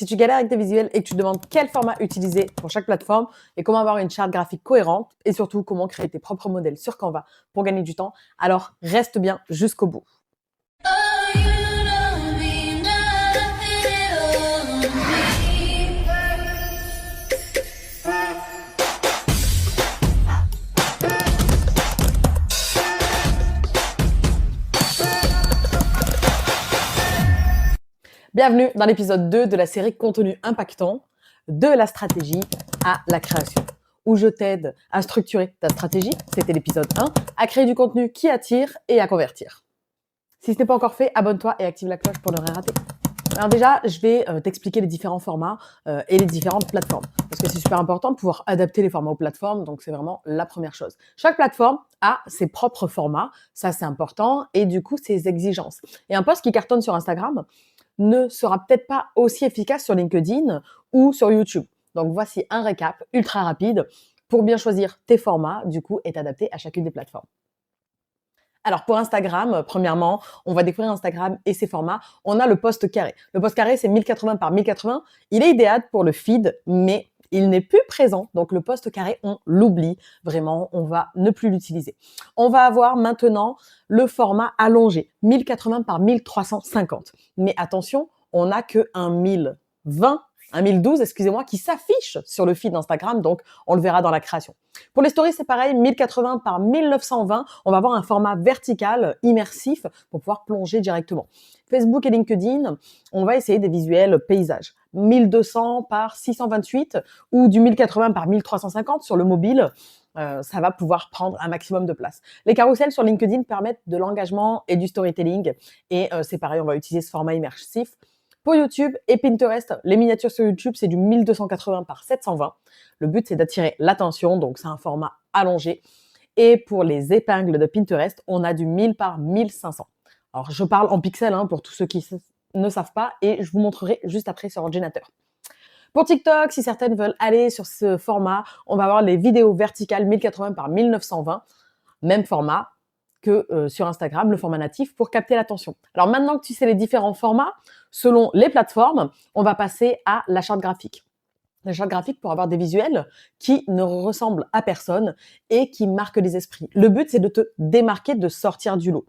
Si tu galères avec tes visuels et que tu te demandes quel format utiliser pour chaque plateforme et comment avoir une charte graphique cohérente et surtout comment créer tes propres modèles sur Canva pour gagner du temps, alors reste bien jusqu'au bout. Bienvenue dans l'épisode 2 de la série Contenu impactant, de la stratégie à la création, où je t'aide à structurer ta stratégie, c'était l'épisode 1, à créer du contenu qui attire et à convertir. Si ce n'est pas encore fait, abonne-toi et active la cloche pour ne rien rater. Alors déjà, je vais t'expliquer les différents formats et les différentes plateformes, parce que c'est super important de pouvoir adapter les formats aux plateformes, donc c'est vraiment la première chose. Chaque plateforme a ses propres formats, ça c'est important, et du coup ses exigences. Et un post qui cartonne sur Instagram ne sera peut-être pas aussi efficace sur LinkedIn ou sur YouTube. Donc voici un récap ultra rapide pour bien choisir tes formats du coup et t'adapter à chacune des plateformes. Alors pour Instagram, premièrement, on va découvrir Instagram et ses formats. On a le post carré. Le post carré, c'est 1080 par 1080. Il est idéal pour le feed, mais il n'est plus présent. Donc le post carré, on l'oublie. Vraiment, on va ne plus l'utiliser. On va avoir maintenant le format allongé, 1080 par 1350. Mais attention, on n'a que un 1020 un 1012, excusez-moi, qui s'affiche sur le feed d'Instagram, donc on le verra dans la création. Pour les stories, c'est pareil, 1080 par 1920, on va avoir un format vertical, immersif, pour pouvoir plonger directement. Facebook et LinkedIn, on va essayer des visuels paysages. 1200 par 628 ou du 1080 par 1350 sur le mobile, ça va pouvoir prendre un maximum de place. Les carousels sur LinkedIn permettent de l'engagement et du storytelling, et c'est pareil, on va utiliser ce format immersif. Pour YouTube et Pinterest, les miniatures sur YouTube, c'est du 1280 par 720. Le but, c'est d'attirer l'attention, donc c'est un format allongé. Et pour les épingles de Pinterest, on a du 1000 par 1500. Alors, je parle en pixels pour tous ceux qui ne savent pas et je vous montrerai juste après sur ordinateur. Pour TikTok, si certaines veulent aller sur ce format, on va avoir les vidéos verticales 1080 par 1920, même format que sur Instagram, le format natif, pour capter l'attention. Alors maintenant que tu sais les différents formats, selon les plateformes, on va passer à la charte graphique. La charte graphique pour avoir des visuels qui ne ressemblent à personne et qui marquent les esprits. Le but, c'est de te démarquer, de sortir du lot.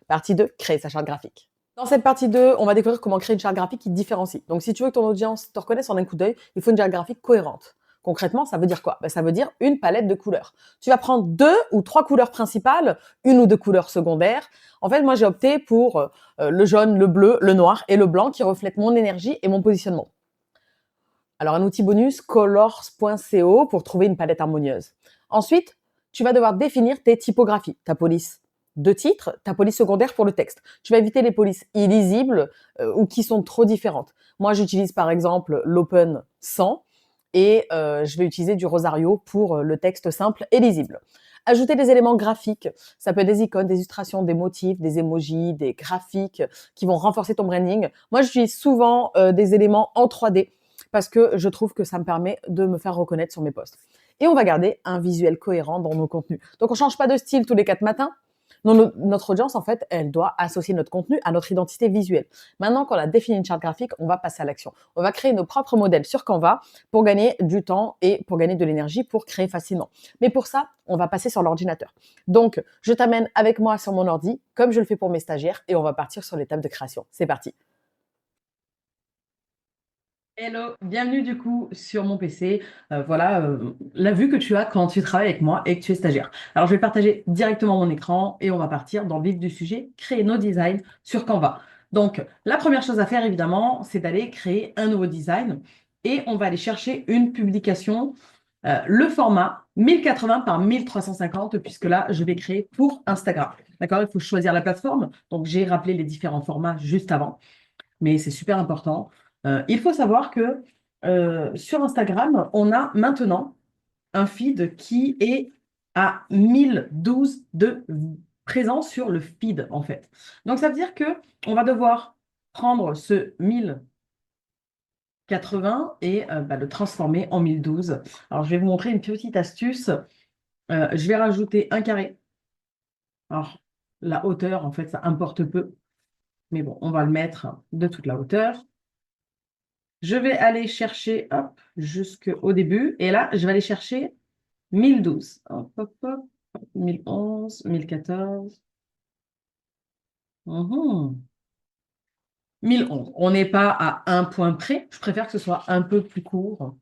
Partie 2, créer sa charte graphique. Dans cette partie 2, on va découvrir comment créer une charte graphique qui te différencie. Donc si tu veux que ton audience te reconnaisse en un coup d'œil, il faut une charte graphique cohérente. Concrètement, ça veut dire quoi? Ça veut dire une palette de couleurs. Tu vas prendre 2 ou 3 couleurs principales, 1 ou 2 couleurs secondaires. En fait, moi, j'ai opté pour le jaune, le bleu, le noir et le blanc qui reflètent mon énergie et mon positionnement. Alors, un outil bonus, colors.co pour trouver une palette harmonieuse. Ensuite, tu vas devoir définir tes typographies, ta police de titre, ta police secondaire pour le texte. Tu vas éviter les polices illisibles ou qui sont trop différentes. Moi, j'utilise par exemple l'Open 100 et je vais utiliser du Rosario pour le texte simple et lisible. Ajouter des éléments graphiques, ça peut être des icônes, des illustrations, des motifs, des emojis, des graphiques qui vont renforcer ton branding. Moi, j'utilise souvent des éléments en 3D parce que je trouve que ça me permet de me faire reconnaître sur mes posts. Et on va garder un visuel cohérent dans nos contenus. Donc, on change pas de style tous les 4 matins. Non, notre audience, en fait, elle doit associer notre contenu à notre identité visuelle. Maintenant qu'on a défini une charte graphique, on va passer à l'action. On va créer nos propres modèles sur Canva pour gagner du temps et pour gagner de l'énergie pour créer facilement. Mais pour ça, on va passer sur l'ordinateur. Donc, je t'amène avec moi sur mon ordi, comme je le fais pour mes stagiaires, et on va partir sur l'étape de création. C'est parti. Hello, bienvenue du coup sur mon PC. Voilà la vue que tu as quand tu travailles avec moi et que tu es stagiaire. Alors je vais partager directement mon écran et on va partir dans le vif du sujet, créer nos designs sur Canva. Donc la première chose à faire évidemment, c'est d'aller créer un nouveau design et on va aller chercher une publication, le format 1080 par 1350 puisque là je vais créer pour Instagram. D'accord? Il faut choisir la plateforme. Donc j'ai rappelé les différents formats juste avant, mais c'est super important. Il faut savoir que sur Instagram, on a maintenant un feed qui est à 1012 de présence sur le feed, en fait. Donc, ça veut dire qu'on va devoir prendre ce 1080 et le transformer en 1012. Alors, je vais vous montrer une petite astuce. Je vais rajouter un carré. Alors, la hauteur, en fait, ça importe peu. Mais bon, on va le mettre de toute la hauteur. Je vais aller chercher, hop, jusqu'au début. Et là, je vais aller chercher 1012. Hop, hop, hop. 1011, 1014. 1011. On n'est pas à un point près. Je préfère que ce soit un peu plus court.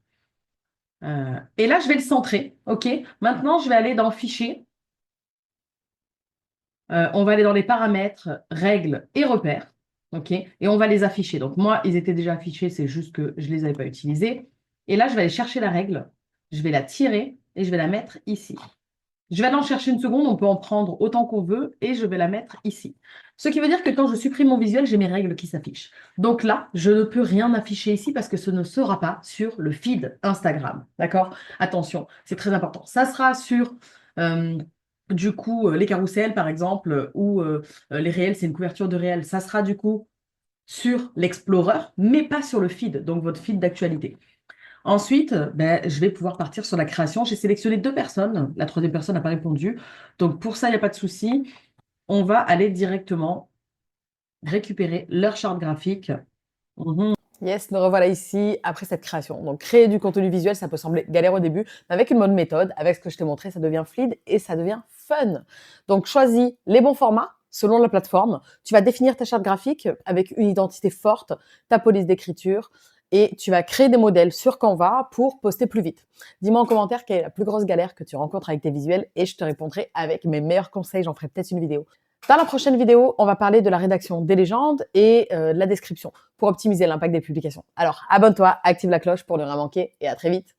Et là, je vais le centrer. OK. Maintenant, je vais aller dans Fichier. On va aller dans les paramètres, règles et repères. OK. Et on va les afficher. Donc, moi, ils étaient déjà affichés. C'est juste que je ne les avais pas utilisés. Et là, je vais aller chercher la règle. Je vais la tirer et je vais la mettre ici. Je vais aller en chercher une seconde, on peut en prendre autant qu'on veut et je vais la mettre ici. Ce qui veut dire que quand je supprime mon visuel, j'ai mes règles qui s'affichent. Donc là, je ne peux rien afficher ici parce que ce ne sera pas sur le feed Instagram. D'accord? Attention, c'est très important. Ça sera sur, euh, du coup, les carousels, par exemple, ou les réels, c'est une couverture de réels. Ça sera du coup sur l'Explorer, mais pas sur le feed, donc votre feed d'actualité. Ensuite, ben, je vais pouvoir partir sur la création. J'ai sélectionné 2 personnes. La troisième personne n'a pas répondu. Donc, pour ça, il n'y a pas de souci. On va aller directement récupérer leur charte graphique. Mhm. Yes, nous revoilà ici après cette création. Donc, créer du contenu visuel, ça peut sembler galère au début, mais avec une bonne méthode, avec ce que je t'ai montré, ça devient fluide et ça devient fun. Donc, choisis les bons formats selon la plateforme. Tu vas définir ta charte graphique avec une identité forte, ta police d'écriture, et tu vas créer des modèles sur Canva pour poster plus vite. Dis-moi en commentaire quelle est la plus grosse galère que tu rencontres avec tes visuels et je te répondrai avec mes meilleurs conseils. J'en ferai peut-être une vidéo. Dans la prochaine vidéo, on va parler de la rédaction des légendes et de la description pour optimiser l'impact des publications. Alors, abonne-toi, active la cloche pour ne rien manquer et à très vite.